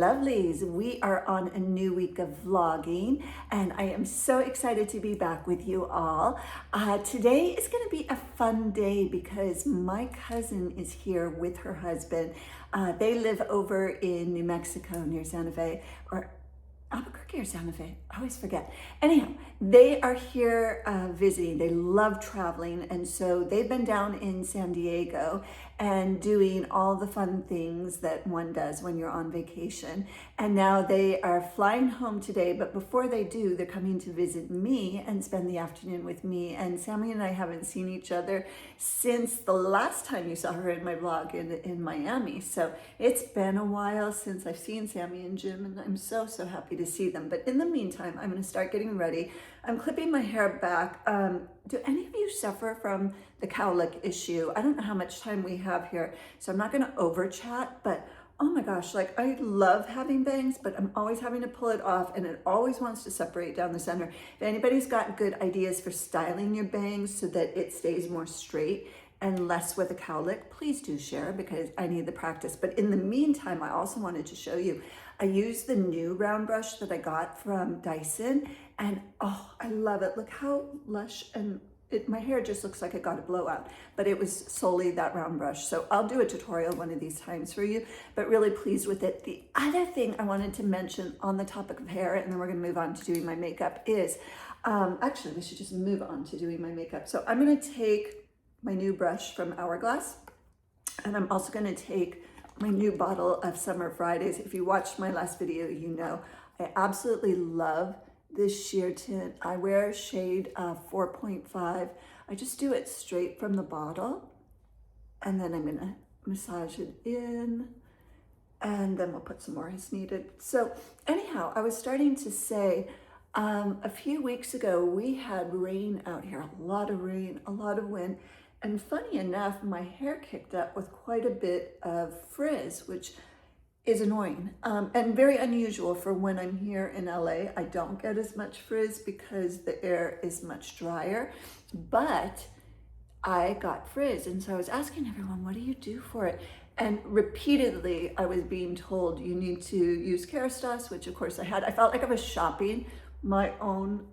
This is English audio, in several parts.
lovelies. We are on a new week of vlogging and I am so excited to be back with you all. Today is going to be a fun day because my cousin is here with her husband. They live over in New Mexico near Santa Fe, or Albuquerque or Santa Fe, I always forget. Anyhow, they are here visiting. They love traveling, and so they've been down in San Diego and doing all the fun things that one does when you're on vacation. And now they are flying home today, but before they do, they're coming to visit me and spend the afternoon with me. And Sammy and I haven't seen each other since the last time you saw her in my vlog in Miami. So it's been a while since I've seen Sammy and Jim, and I'm so happy to see them. But in the meantime, I'm going to start getting ready. I'm clipping my hair back. Do any of you suffer from the cowlick issue? I don't know how much time we have here, so I'm not going to over chat, but oh my gosh, like I love having bangs, but I'm always having to pull it off and it always wants to separate down the center. If anybody's got good ideas for styling your bangs so that it stays more straight and less with a cowlick, please do share because I need the practice. But in the meantime, I also wanted to show you, I used the new round brush that I got from Dyson, and oh, I love it. Look how lush, and my hair just looks like it got a blowout, but it was solely that round brush. So I'll do a tutorial one of these times for you, but really pleased with it. The other thing I wanted to mention on the topic of hair, and then we're gonna move on to doing my makeup, is, actually we should just move on to doing my makeup. So I'm gonna take my new brush from Hourglass, and I'm also gonna take my new bottle of Summer Fridays. If you watched my last video, you know I absolutely love this sheer tint. I wear shade 4.5. I just do it straight from the bottle, and then I'm gonna massage it in, and then we'll put some more as needed. So anyhow, I was starting to say, a few weeks ago, we had rain out here, a lot of rain, a lot of wind. And funny enough, my hair kicked up with quite a bit of frizz, which is annoying and very unusual for when I'm here in LA. I don't get as much frizz because the air is much drier, but I got frizz. And so I was asking everyone, what do you do for it? And repeatedly, I was being told you need to use Kerastase, which of course I had. I felt like I was shopping my own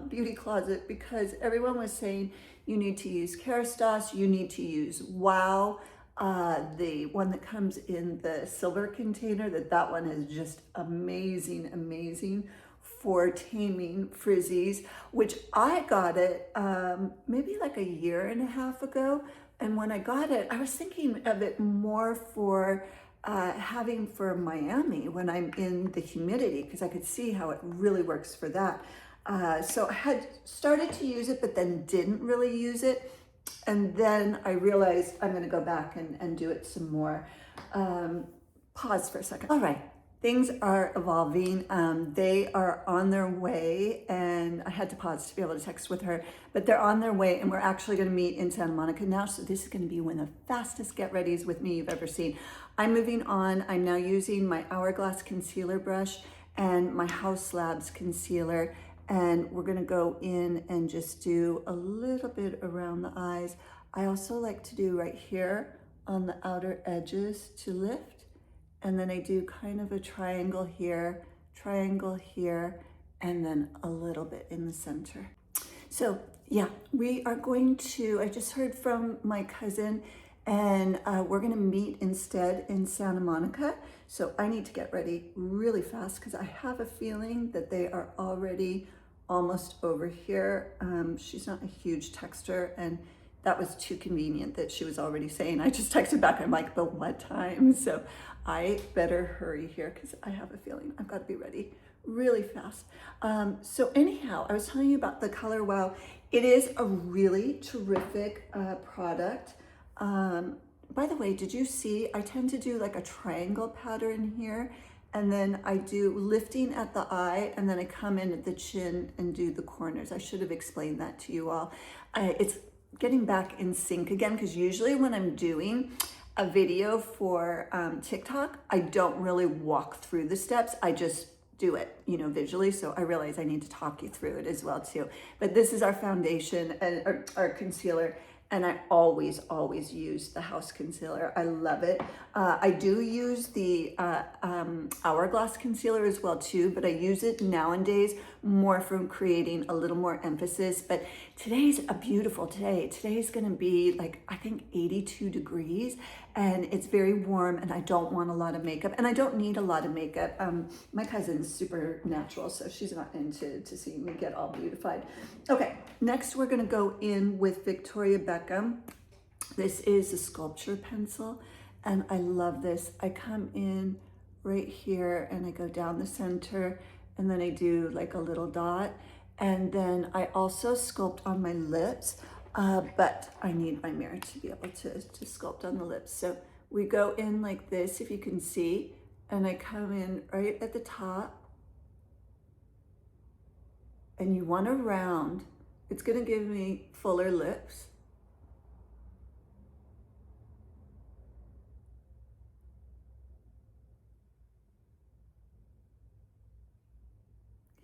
beauty closet because everyone was saying you need to use Kerastase, you need to use Wow, the one that comes in the silver container, that one is just amazing for taming frizzies, which I got it maybe like a year and a half ago. And when I got it, I was thinking of it more for having for Miami when I'm in the humidity, because I could see how it really works for that. So I had started to use it, but then didn't really use it. And then I realized I'm gonna go back and do it some more. Pause for a second. All right, things are evolving. They are on their way, and I had to pause to be able to text with her, but they're on their way, and we're actually gonna meet in Santa Monica now. So this is gonna be one of the fastest get readies with me you've ever seen. I'm moving on. I'm now using my Hourglass concealer brush and my House Labs concealer, and we're gonna go in and just do a little bit around the eyes. I also like to do right here on the outer edges to lift, and then I do kind of a triangle here, and then a little bit in the center. So yeah, we are going to, I just heard from my cousin, and we're gonna meet instead in Santa Monica. So I need to get ready really fast because I have a feeling that they are already almost over here. She's not a huge texter, and that was too convenient that she was already saying. I just texted back, I'm like, but what time? So I better hurry here because I have a feeling I've got to be ready really fast. So anyhow, I was telling you about the Color Wow. It is a really terrific product. By the way, did you see, I tend to do like a triangle pattern here, and then I do lifting at the eye, and then I come in at the chin and do the corners. I should have explained that to you all. It's getting back in sync again, because usually when I'm doing a video for TikTok, I don't really walk through the steps. I just do it, you know, visually. So I realize I need to talk you through it as well too. But this is our foundation, our concealer, and I always use the house concealer. I love it. I do use the Hourglass concealer as well too, but I use it nowadays more from creating a little more emphasis. But today's a beautiful day. Today's gonna be like, I think 82 degrees, and it's very warm, and I don't want a lot of makeup, and I don't need a lot of makeup. My cousin's super natural, so she's not into seeing me get all beautified. Okay, next we're gonna go in with Victoria Beckham. This is a sculpture pencil, and I love this. I come in right here and I go down the center, and then I do like a little dot, and then I also sculpt on my lips, but I need my mirror to be able to sculpt on the lips. So we go in like this, if you can see, and I come in right at the top, and you want to round. It's gonna give me fuller lips.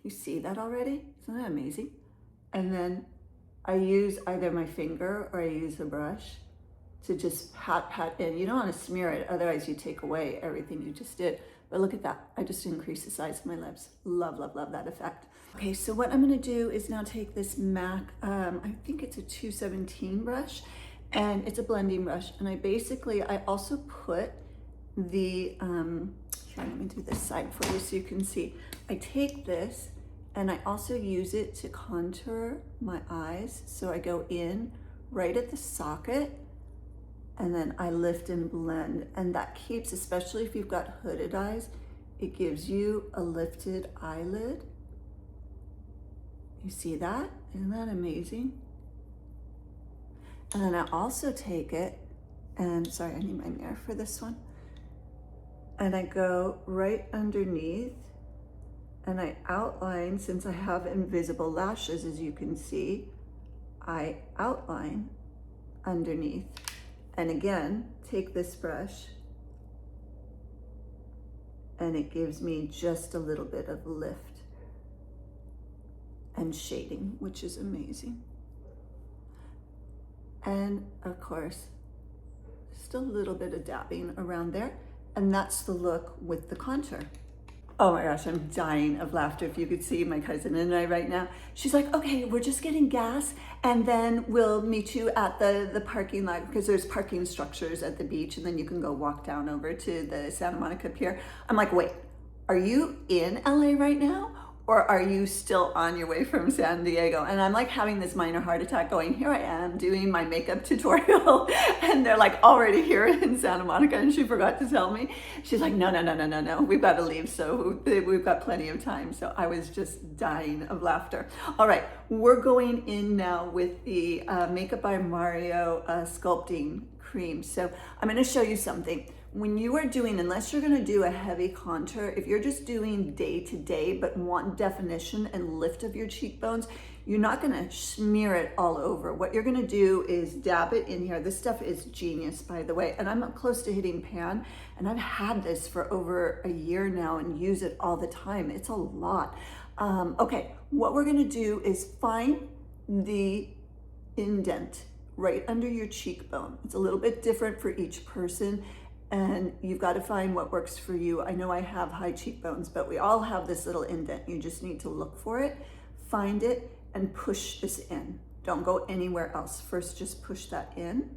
You see that already? Isn't that amazing? And then I use either my finger or I use a brush to just pat in. You don't want to smear it, otherwise you take away everything you just did. But look at that, I just increased the size of my lips. Love, love, love that effect. Okay, so what I'm gonna do is now take this MAC, I think it's a 217 brush, and it's a blending brush. And I also put the, here, let me do this side for you so you can see. I take this and I also use it to contour my eyes. So I go in right at the socket, and then I lift and blend. And that keeps, especially if you've got hooded eyes, it gives you a lifted eyelid. You see that? Isn't that amazing? And then I also take it, and sorry, I need my mirror for this one. And I go right underneath, and I outline, since I have invisible lashes, as you can see, I outline underneath. And again, take this brush, and it gives me just a little bit of lift and shading, which is amazing. And of course, just a little bit of dabbing around there. And that's the look with the contour. Oh my gosh, I'm dying of laughter. If you could see my cousin and I right now. She's like, okay, we're just getting gas, and then we'll meet you at the parking lot, because there's parking structures at the beach, and then you can go walk down over to the Santa Monica Pier. I'm like, wait, are you in LA right now? Or are you still on your way from San Diego? And I'm like having this minor heart attack going, here I am doing my makeup tutorial, and they're like already here in Santa Monica, and she forgot to tell me. She's like, no, we've got to leave, so we've got plenty of time. So I was just dying of laughter. All right, we're going in now with the Makeup by Mario sculpting cream. So I'm gonna show you something. When you are doing, unless you're gonna do a heavy contour, if you're just doing day to day but want definition and lift of your cheekbones, you're not gonna smear it all over. What you're gonna do is dab it in here. This stuff is genius, by the way, and I'm up close to hitting pan, and I've had this for over a year now and use it all the time. It's a lot. Okay, what we're gonna do is find the indent right under your cheekbone. It's a little bit different for each person, and you've got to find what works for you. I know I have high cheekbones, but we all have this little indent. You just need to look for it, find it, and push this in. Don't go anywhere else. First, just push that in,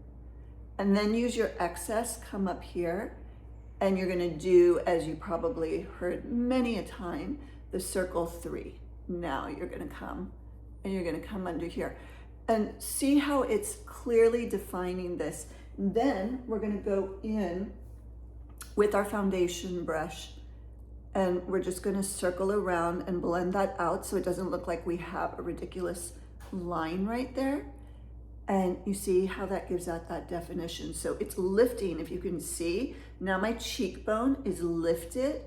and then use your excess, come up here, and you're gonna do, as you probably heard many a time, the circle 3. Now you're gonna come, and you're gonna come under here. And see how it's clearly defining this. Then we're gonna go in with our foundation brush, and we're just gonna circle around and blend that out so it doesn't look like we have a ridiculous line right there. And you see how that gives out that definition. So it's lifting, if you can see. Now my cheekbone is lifted,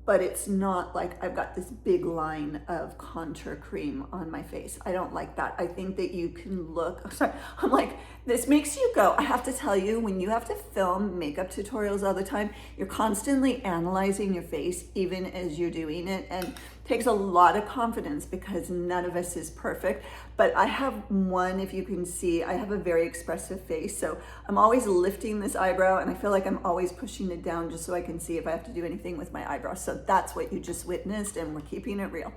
but it's not like I've got this big line of contour cream on my face. I don't like that. I think that you can look, sorry, I'm like, this makes you go. I have to tell you, when you have to film makeup tutorials all the time, you're constantly analyzing your face even as you're doing it. And Takes a lot of confidence because none of us is perfect, but I have one, if you can see, I have a very expressive face, so I'm always lifting this eyebrow and I feel like I'm always pushing it down just so I can see if I have to do anything with my eyebrows. So that's what you just witnessed, and we're keeping it real.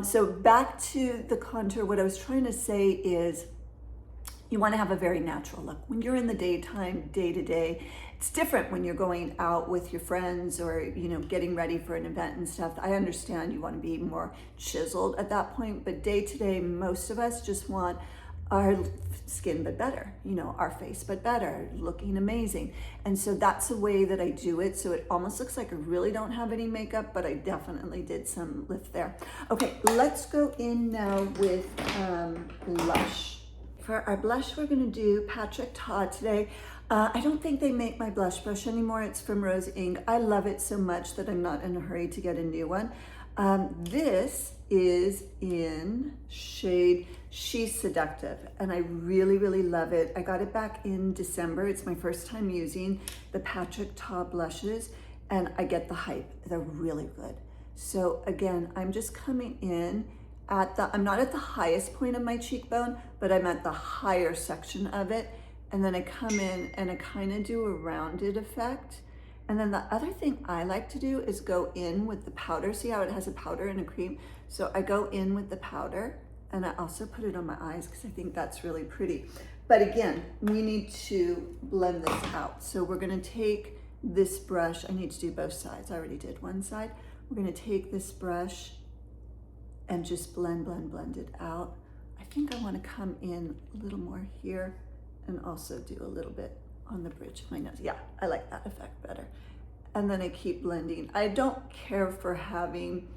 So back to the contour, what I was trying to say is you want to have a very natural look. When you're in the daytime, day to day, it's different when you're going out with your friends or, you know, getting ready for an event and stuff. I understand you want to be more chiseled at that point, but day to day, most of us just want our skin but better, you know, our face but better, looking amazing. And so that's the way that I do it. So it almost looks like I really don't have any makeup, but I definitely did some lift there. Okay, let's go in now with blush. For our blush, we're gonna do Patrick Ta today. I don't think they make my blush brush anymore. It's from Rose Inc. I love it so much that I'm not in a hurry to get a new one. This is in shade She's Seductive, and I really, really love it. I got it back in December. It's my first time using the Patrick Ta blushes, and I get the hype. They're really good. So again, I'm just coming in I'm not at the highest point of my cheekbone, but I'm at the higher section of it. And then I come in and I kind of do a rounded effect. And then the other thing I like to do is go in with the powder. See how it has a powder and a cream? So I go in with the powder, and I also put it on my eyes because I think that's really pretty. But again, we need to blend this out. So we're gonna take this brush. I need to do both sides. I already did one side. We're gonna take this brush and just blend it out. I think I want to come in a little more here and also do a little bit on the bridge of my nose. Yeah, I like that effect better. And then I keep blending. I don't care for having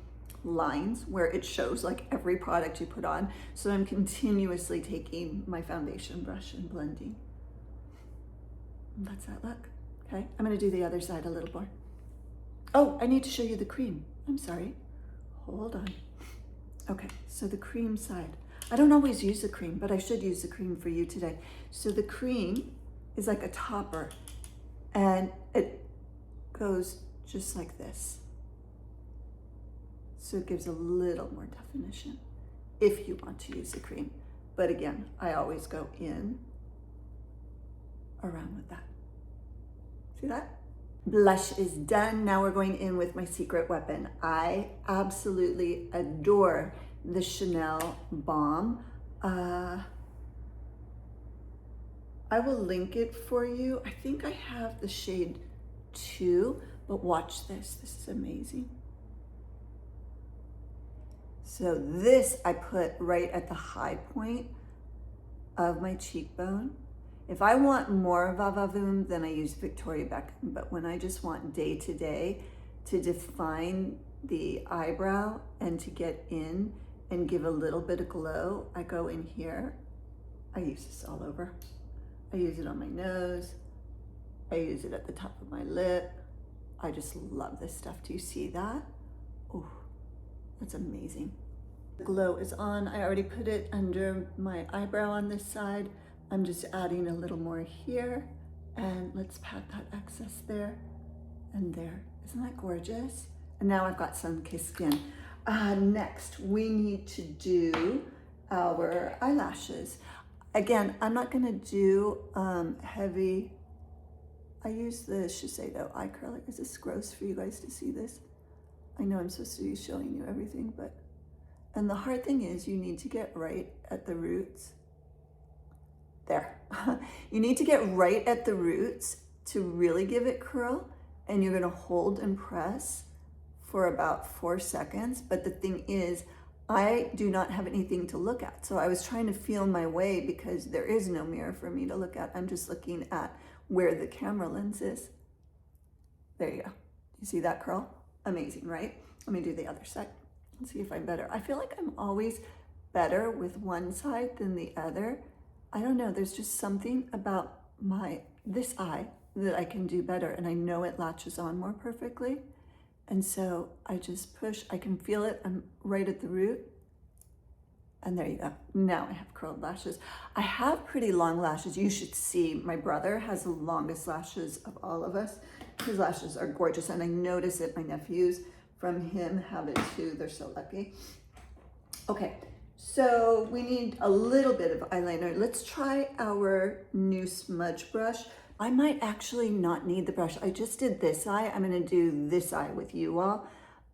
lines where it shows like every product you put on, so I'm continuously taking my foundation brush and blending. And that's that look. Okay, I'm gonna do the other side a little more. Oh, I need to show you the cream. I'm sorry, hold on. Okay, so the cream side. I don't always use the cream, but I should use the cream for you today. So the cream is like a topper, and it goes just like this. So it gives a little more definition if you want to use the cream. But again, I always go in around with that. See that? Blush is done. Now we're going in with my secret weapon. I absolutely adore the Chanel Balm. I will link it for you. I think I have the shade 2, but watch this. This is amazing. So this I put right at the high point of my cheekbone. If I want more va-va-voom, then I use Victoria Beckham. But when I just want day to day to define the eyebrow and to get in and give a little bit of glow, I go in here. I use this all over. I use it on my nose. I use it at the top of my lip. I just love this stuff. Do you see that? Oh, that's amazing. The glow is on. I already put it under my eyebrow on this side. I'm just adding a little more here, and let's pat that excess there and there. Isn't that gorgeous? And now I've got sun-kissed skin. Next, we need to do our eyelashes. Again, I'm not gonna do heavy. I use the Shiseido eye curler. Is this gross for you guys to see this? I know I'm supposed to be showing you everything, but, and the hard thing is you need to get right at the roots. There. You need to get right at the roots to really give it curl, and you're gonna hold and press for about 4 seconds. But the thing is, I do not have anything to look at. So I was trying to feel my way because there is no mirror for me to look at. I'm just looking at where the camera lens is. There you go. You see that curl? Amazing, right? Let me do the other side. Let's see if I'm better. I feel like I'm always better with one side than the other. I don't know, there's just something about this eye that I can do better, and I know it latches on more perfectly. And so I just push, I can feel it, I'm right at the root. And there you go. Now I have curled lashes. I have pretty long lashes. You should see, my brother has the longest lashes of all of us. His lashes are gorgeous, and I notice it, my nephews, from him have it too. They're so lucky. Okay, so we need a little bit of eyeliner. Let's try our new smudge brush. I might actually not need the brush. I just did this eye. I'm gonna do this eye with you all.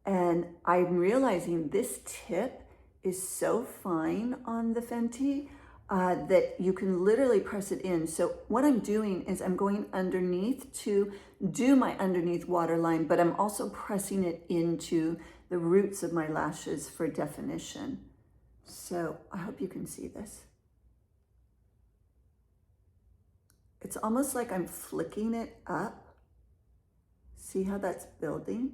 And I'm realizing this tip is so fine on the Fenty that you can literally press it in. So what I'm doing is I'm going underneath to do my underneath waterline, but I'm also pressing it into the roots of my lashes for definition. So I hope you can see this. It's almost like I'm flicking it up. See how that's building?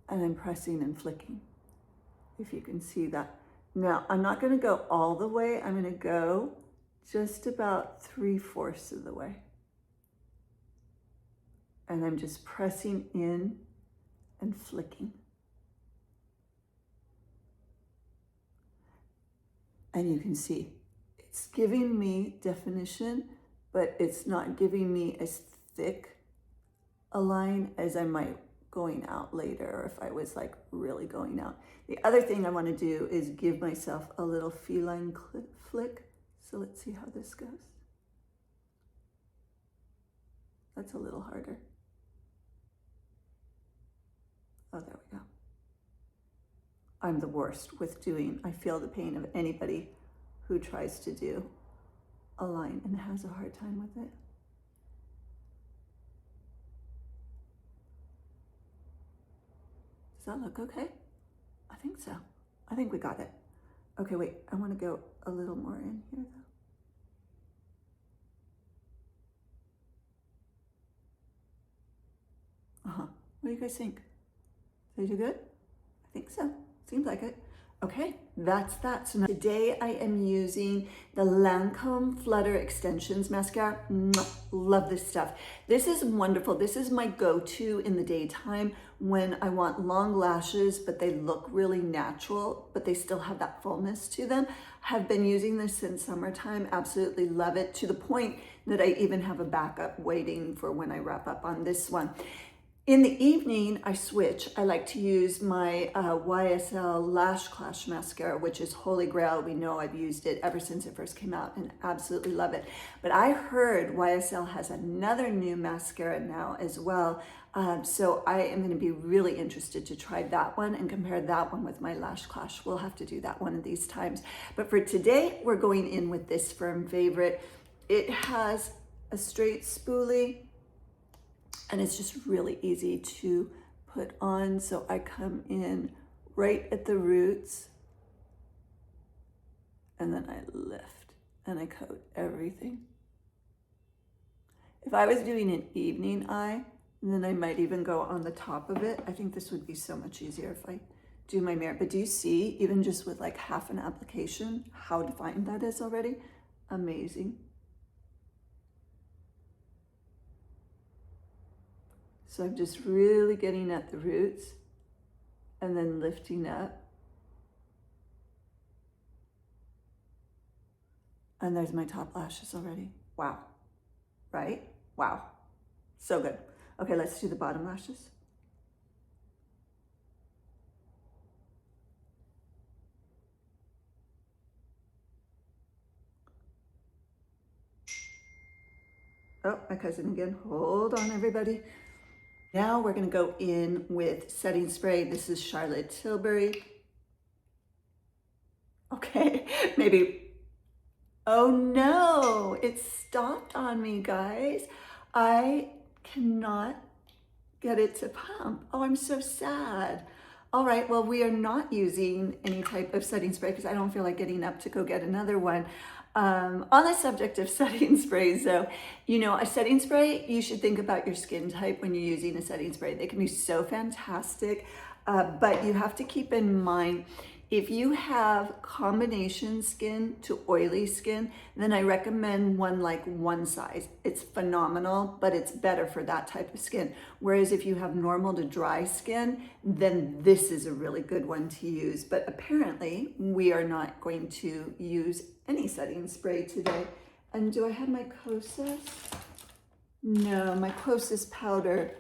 And I'm pressing and flicking, if you can see that. Now, I'm not gonna go all the way. I'm gonna go just about 3/4 of the way. And I'm just pressing in and flicking. And you can see, it's giving me definition, but it's not giving me as thick a line as I might going out later, or if I was like really going out. The other thing I want to do is give myself a little feline flick. So let's see how this goes. That's a little harder. Oh, there we go. I'm the worst with doing, I feel the pain of anybody who tries to do a line and has a hard time with it. Does that look okay? I think so. I think we got it. Okay, wait, I want to go a little more in here though. What do you guys think? Did you do good? I think so. Seems like it. Okay, that's that. So now today I am using the Lancome Flutter Extensions Mascara. Love this stuff. This is wonderful. This is my go-to in the daytime when I want long lashes, but they look really natural, but they still have that fullness to them. Have been using this since summertime. Absolutely love it, to the point that I even have a backup waiting for when I wrap up on this one. In the evening, I switch. I like to use my YSL Lash Clash Mascara, which is holy grail. We know I've used it ever since it first came out and absolutely love it. But I heard YSL has another new mascara now as well. So I am gonna be really interested to try that one and compare that one with my Lash Clash. We'll have to do that one of these times. But for today, we're going in with this Firm Favorite. It has a straight spoolie, and it's just really easy to put on. So I come in right at the roots, and then I lift and I coat everything. If I was doing an evening eye, then I might even go on the top of it. I think this would be so much easier if I do my mirror. But do you see, even just with like half an application, how defined that is already? Amazing. So I'm just really getting at the roots and then lifting up. And there's my top lashes already. Wow, right? Wow, so good. Okay, let's do the bottom lashes. Oh, my cousin again. Hold on, everybody. Now we're gonna go in with setting spray. This is Charlotte Tilbury. Okay, maybe. Oh no, it stopped on me, guys. I cannot get it to pump. Oh, I'm so sad. All right, well, we are not using any type of setting spray because I don't feel like getting up to go get another one. On the subject of setting sprays though, you know, a setting spray, you should think about your skin type when you're using a setting spray. They can be so fantastic, but you have to keep in mind, if you have combination skin to oily skin, then I recommend one like One Size. It's phenomenal, but it's better for that type of skin. Whereas if you have normal to dry skin, then this is a really good one to use. But apparently we are not going to use any setting spray today. And do I have my Kosas? No, my Kosas powder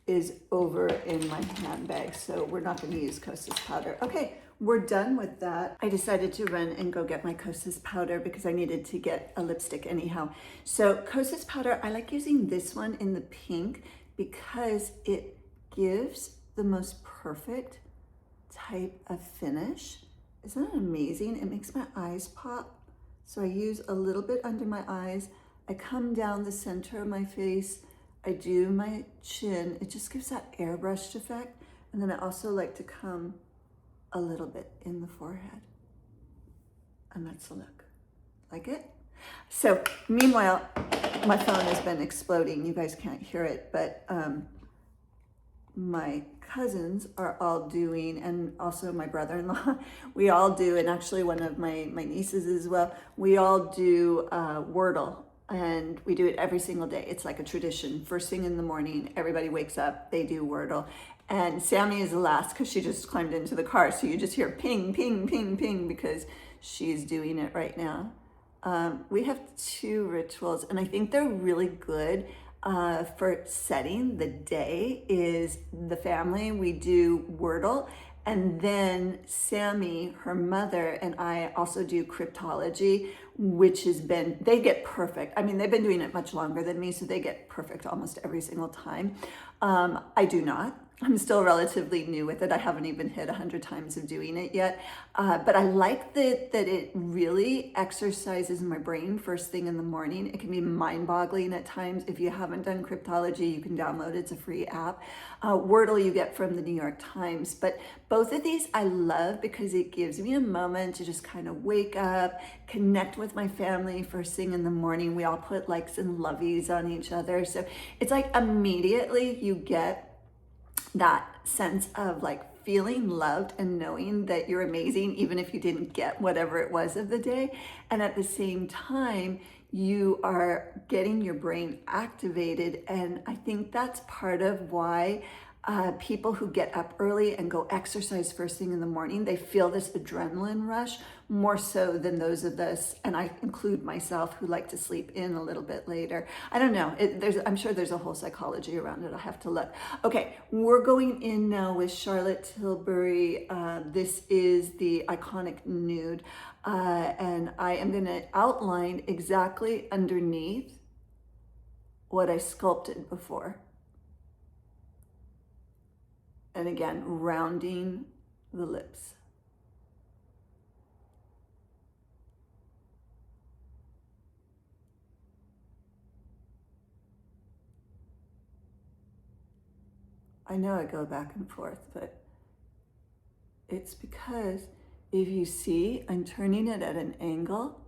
is over in my handbag, so we're not going to use Kosas powder. Okay, we're done with that. I decided to run and go get my Kosas powder because I needed to get a lipstick anyhow. So Kosas powder, I like using this one in the pink because it gives the most perfect type of finish. Isn't that amazing? It makes my eyes pop. So I use a little bit under my eyes. I come down the center of my face. I do my chin. It just gives that airbrushed effect. And then I also like to come a little bit in the forehead. And that's the look. Like it? So meanwhile, my phone has been exploding. You guys can't hear it, but my cousins are all doing, and also my brother-in-law, we all do, and actually one of my nieces as well, we all do Wordle, and we do it every single day. It's like a tradition. First thing in the morning, everybody wakes up, they do Wordle. And Sammy is the last because she just climbed into the car, so you just hear ping, ping, ping, ping because she's doing it right now. We have 2 rituals, and I think they're really good for setting the day. Is the family, we do Wordle, and then Sammy, her mother, and I also do cryptology, which has been, they get perfect. I mean, they've been doing it much longer than me, so they get perfect almost every single time. I do not. I'm still relatively new with it. I haven't even hit 100 times of doing it yet. But I like that it really exercises my brain first thing in the morning. It can be mind-boggling at times. If you haven't done cryptology, you can download it. It's a free app. Wordle you get from the New York Times. But both of these I love because it gives me a moment to just kind of wake up, connect with my family first thing in the morning. We all put likes and lovies on each other. So it's like immediately you get that sense of like feeling loved and knowing that you're amazing, even if you didn't get whatever it was of the day. And at the same time, you are getting your brain activated. And I think that's part of why people who get up early and go exercise first thing in the morning, they feel this adrenaline rush more so than those of us, and I include myself, who like to sleep in a little bit later. I don't know. I'm sure there's a whole psychology around it. I'll have to look. Okay, we're going in now with Charlotte Tilbury. This is the iconic nude, and I am going to outline exactly underneath what I sculpted before. And again, rounding the lips. I know I go back and forth, but it's because if you see, I'm turning it at an angle,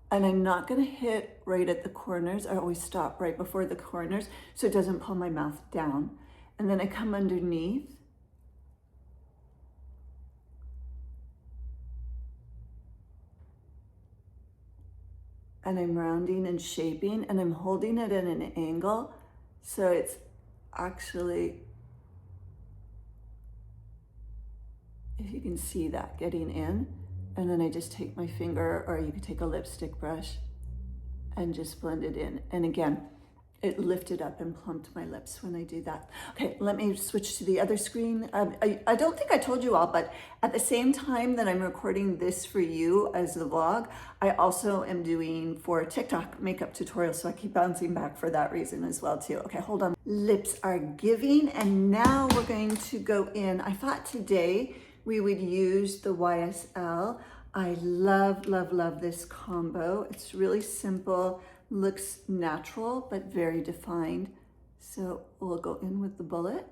and I'm not going to hit right at the corners. I always stop right before the corners so it doesn't pull my mouth down. And then I come underneath. And I'm rounding and shaping, and I'm holding it at an angle. So it's actually, if you can see that, getting in. And then I just take my finger, or you could take a lipstick brush and just blend it in. And again, it lifted up and plumped my lips when I do that. Okay, let me switch to the other screen. I don't think I told you all, but at the same time that I'm recording this for you as the vlog, I also am doing for TikTok makeup tutorials, so I keep bouncing back for that reason as well too. Okay, hold on. Lips are giving, and now we're going to go in. I thought today we would use the YSL. I love, love, love this combo. It's really simple. Looks natural, but very defined. So we'll go in with the bullet.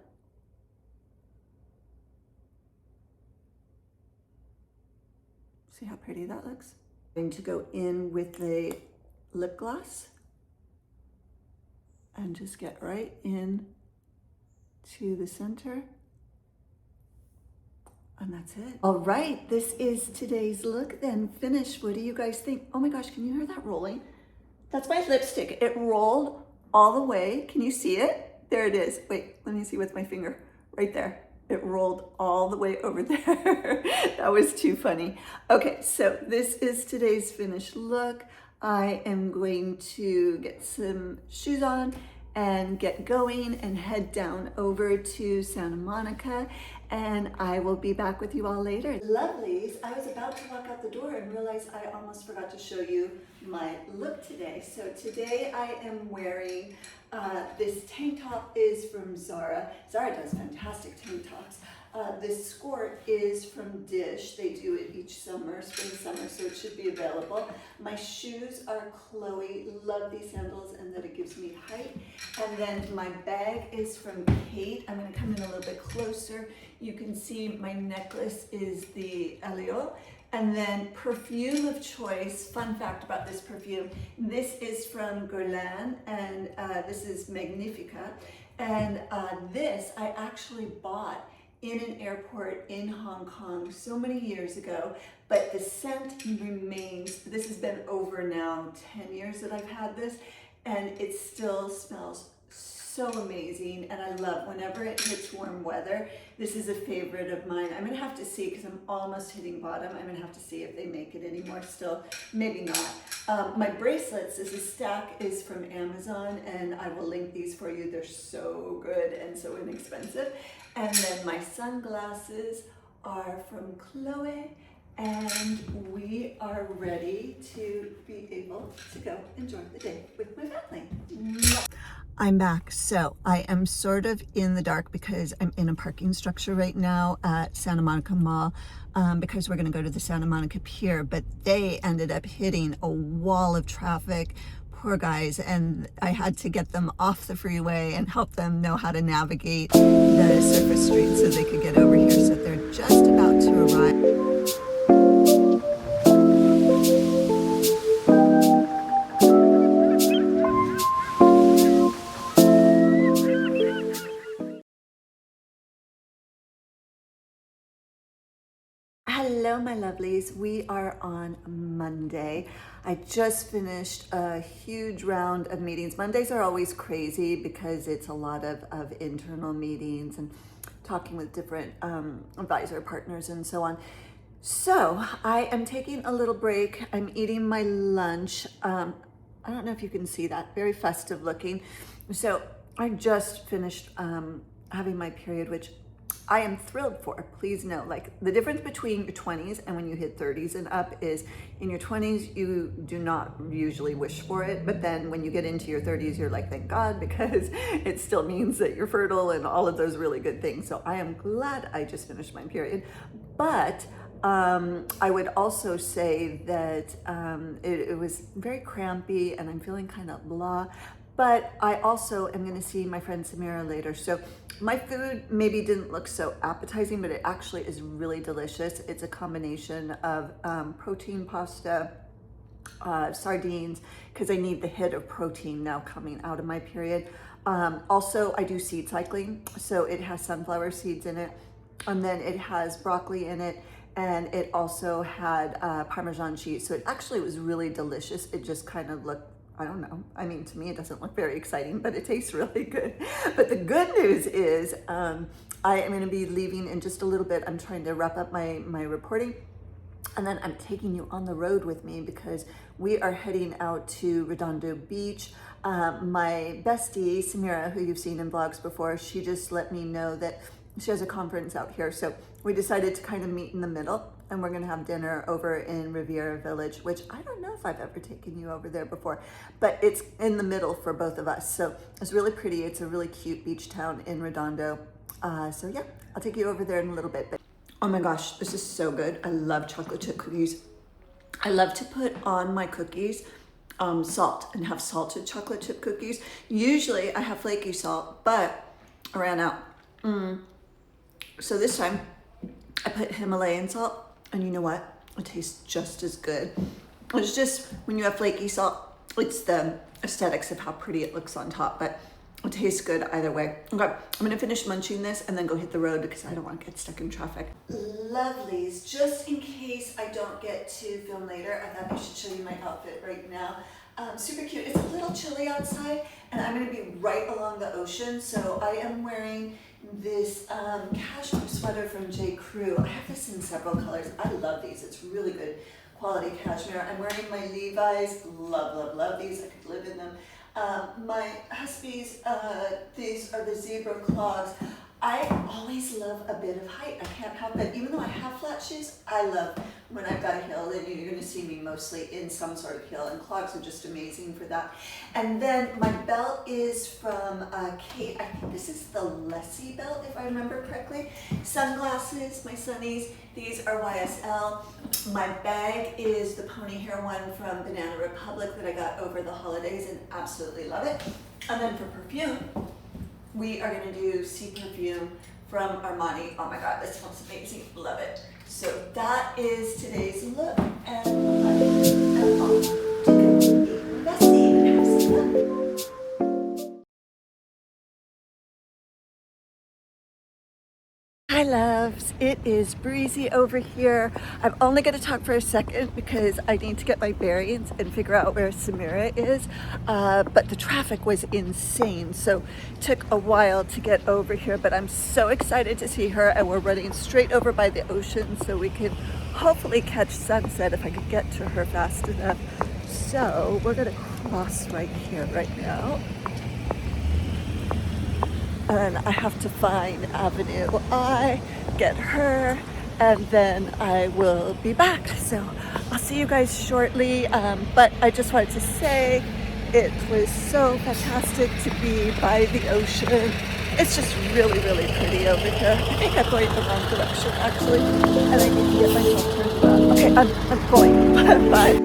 See how pretty that looks? I'm going to go in with the lip gloss and just get right in to the center. And that's it. All right, this is today's look then finished. What do you guys think? Oh my gosh, can you hear that rolling? That's my lipstick. It rolled all the way. Can you see it? There it is. Wait, let me see with my finger. Right there. It rolled all the way over there. That was too funny. Okay, so this is today's finished look. I am going to get some shoes on and get going and head down over to Santa Monica, and I will be back with you all later. Lovelies, I was about to walk out the door and realized I almost forgot to show you my look today. So today I am wearing this tank top is from Zara. Zara does fantastic tank tops. This skirt is from Dish. They do it each summer, spring, summer, so it should be available. My shoes are Chloe. Love these sandals and that it gives me height. And then my bag is from Kate. I'm going to come in a little bit closer. You can see my necklace is the Elio. And then perfume of choice, fun fact about this perfume, this is from Guerlain, and this is Magnifica. And this I actually bought in an airport in Hong Kong so many years ago, but the scent remains. This has been over now 10 years that I've had this, and it still smells so amazing, and I love whenever it hits warm weather. This is a favorite of mine. I'm gonna have to see, because I'm almost hitting bottom, I'm gonna have to see if they make it anymore still, maybe not. My bracelets, this stack is from Amazon, and I will link these for you. They're so good and so inexpensive. And then my sunglasses are from Chloe, and we are ready to be able to go enjoy the day with my family. I'm back. So I am sort of in the dark because I'm in a parking structure right now at Santa Monica Mall, because we're going to go to the Santa Monica Pier, but they ended up hitting a wall of traffic. Poor guys, and I had to get them off the freeway and help them know how to navigate the surface streets so they could get over here. So they're just about to arrive. Hello, my lovelies. We are on Monday. I just finished a huge round of meetings. Mondays are always crazy because it's a lot of internal meetings and talking with different advisor partners and so on. So I am taking a little break. I'm eating my lunch. I don't know if you can see that, very festive looking. So I just finished having my period, which I am thrilled for. Please know, like, the difference between your 20s and when you hit 30s and up is in your 20s, you do not usually wish for it. But then when you get into your 30s, you're like, thank God, because it still means that you're fertile and all of those really good things. So I am glad I just finished my period. But I would also say that it was very crampy and I'm feeling kind of blah. But I also am going to see my friend Samira later. So my food maybe didn't look so appetizing, but it actually is really delicious. It's a combination of protein pasta, sardines, because I need the hit of protein now coming out of my period. Also, I do seed cycling, so it has sunflower seeds in it, and then it has broccoli in it, and it also had Parmesan cheese. So it actually was really delicious. It just kind of looked, I don't know. I mean, to me, it doesn't look very exciting, but it tastes really good. But the good news is I am going to be leaving in just a little bit. I'm trying to wrap up my reporting. And then I'm taking you on the road with me because we are heading out to Redondo Beach. My bestie, Samira, who you've seen in vlogs before, she just let me know that she has a conference out here. So we decided to kind of meet in the middle, and we're gonna have dinner over in Riviera Village, which I don't know if I've ever taken you over there before, but it's in the middle for both of us. So it's really pretty. It's a really cute beach town in Redondo. So yeah, I'll take you over there in a little bit. But oh my gosh, this is so good. I love chocolate chip cookies. I love to put on my cookies salt and have salted chocolate chip cookies. Usually I have flaky salt, but I ran out. So this time I put Himalayan salt, and you know what? It tastes just as good. It's just when you have flaky salt, it's the aesthetics of how pretty it looks on top, but it tastes good either way. Okay, I'm gonna finish munching this and then go hit the road because I don't want to get stuck in traffic. Lovelies, just in case I don't get to film later, I thought I should show you my outfit right now. Super cute. It's a little chilly outside, and I'm gonna be right along the ocean, so I am wearing this cashmere sweater from J. Crew. I have this in several colors. I love these. It's really good quality cashmere. I'm wearing my Levi's. Love, love, love these. I could live in them. My Huskies, these are the zebra clogs. I always love a bit of height. I can't help it. Even though I have flat shoes, I love when I've got a heel, and you're going to see me mostly in some sort of heel, and clogs are just amazing for that. And then my belt is from Kate. I think this is the Lessie belt, if I remember correctly. Sunglasses, my sunnies. These are YSL. My bag is the pony hair one from Banana Republic that I got over the holidays and absolutely love it. And then for perfume, we are going to do Sea Perfume from Armani. Oh my God, this smells amazing. Love it. So that is today's look. And I'm off to go meet Bessie and have some fun. Hi loves, it is breezy over here. I'm only going to talk for a second because I need to get my bearings and figure out where Samira is, but the traffic was insane, so it took a while to get over here, but I'm so excited to see her, and we're running straight over by the ocean so we can hopefully catch sunset if I could get to her fast enough. So we're going to cross right here right now. And I have to find Avenue I, get her, and then I will be back. So I'll see you guys shortly. But I just wanted to say it was so fantastic to be by the ocean. It's just really, really pretty over here. I think I'm going the wrong direction actually, and I need to get myself turned around. Okay, I'm going. Bye.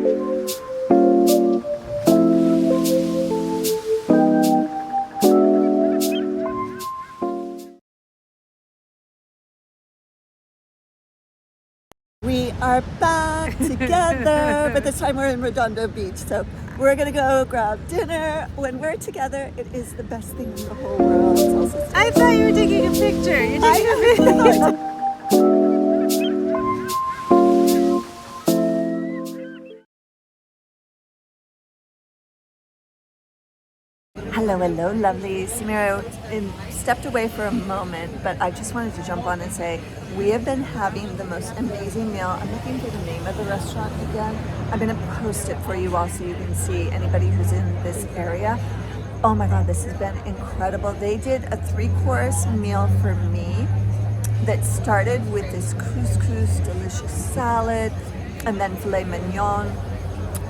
We are back together, but this time we're in Redondo Beach. So we're gonna go grab dinner. When we're together, it is the best thing in the whole world. I thought you were taking a picture. You're taking a picture. Hello, hello, lovely. Samira stepped away for a moment, but I just wanted to jump on and say we have been having the most amazing meal. I'm looking for the name of the restaurant again. I'm going to post it for you all so you can see anybody who's in this area. Oh my God, this has been incredible. They did a 3-course meal for me that started with this couscous delicious salad, and then filet mignon,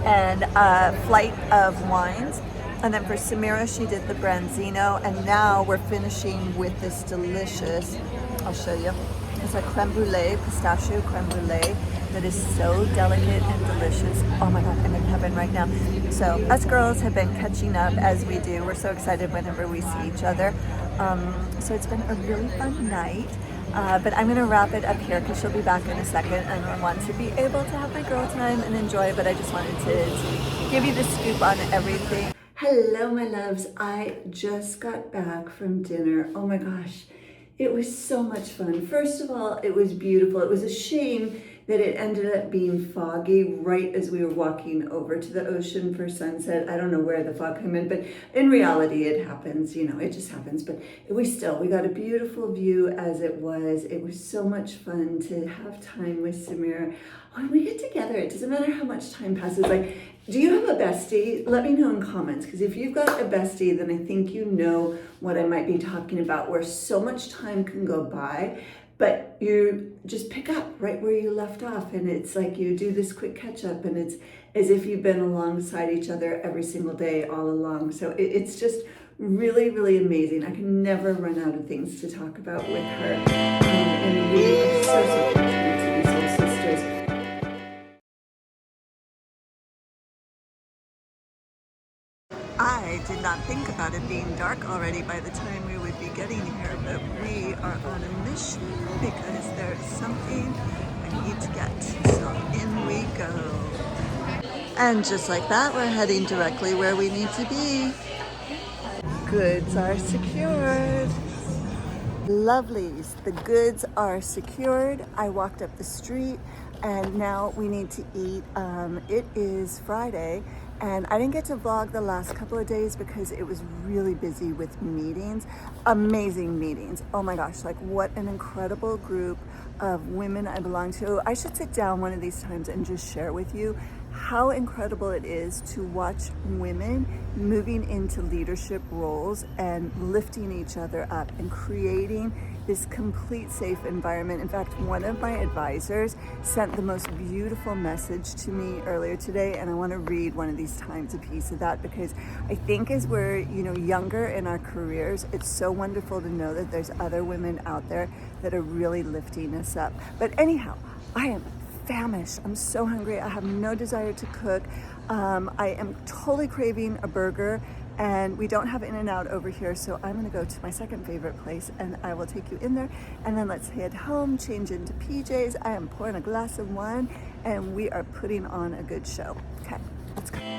and a flight of wines. And then for Samira, she did the branzino, and now we're finishing with this delicious, I'll show you. It's a creme brulee, pistachio creme brulee that is so delicate and delicious. Oh my God, I'm in heaven right now. So us girls have been catching up as we do. We're so excited whenever we see each other. So it's been a really fun night. But I'm gonna wrap it up here because she'll be back in a second, and I want to be able to have my girl time and enjoy, but I just wanted to give you the scoop on everything. Hello, my loves. I just got back from dinner. Oh my gosh, it was so much fun. First of all, it was beautiful. It was a shame that it ended up being foggy right as we were walking over to the ocean for sunset. I don't know where the fog came in, but in reality, it happens. You know, it just happens. But we got a beautiful view as it was. It was so much fun to have time with Samira. When we get together, it doesn't matter how much time passes. Like, do you have a bestie? Let me know in comments, because if you've got a bestie, then I think you know what I might be talking about, where so much time can go by, but you just pick up right where you left off, and it's like you do this quick catch up, and it's as if you've been alongside each other every single day all along. So it's just really, really amazing. I can never run out of things to talk about with her, and we are so fortunate to be soul sisters. I did not think about it being dark already by the time we would be getting here, but we are on a mission because there's something I need to get. So in we go. And just like that, we're heading directly where we need to be. Goods are secured. Lovelies, the goods are secured. I walked up the street and now we need to eat. It is Friday And I didn't get to vlog the last couple of days because it was really busy with meetings, amazing meetings. Oh my gosh, like what an incredible group of women I belong to. I should sit down one of these times and just share with you how incredible it is to watch women moving into leadership roles and lifting each other up and creating this complete safe environment. In fact, one of my advisors sent the most beautiful message to me earlier today, and I want to read one of these times a piece of that because I think as we're younger in our careers, it's so wonderful to know that there's other women out there that are really lifting us up. But anyhow, I am famished. I'm so hungry. I have no desire to cook. I am totally craving a burger, and we don't have In-N-Out over here, so I'm gonna go to my second favorite place and I will take you in there, and then let's head home, change into PJs. I am pouring a glass of wine and we are putting on a good show. Okay, let's go.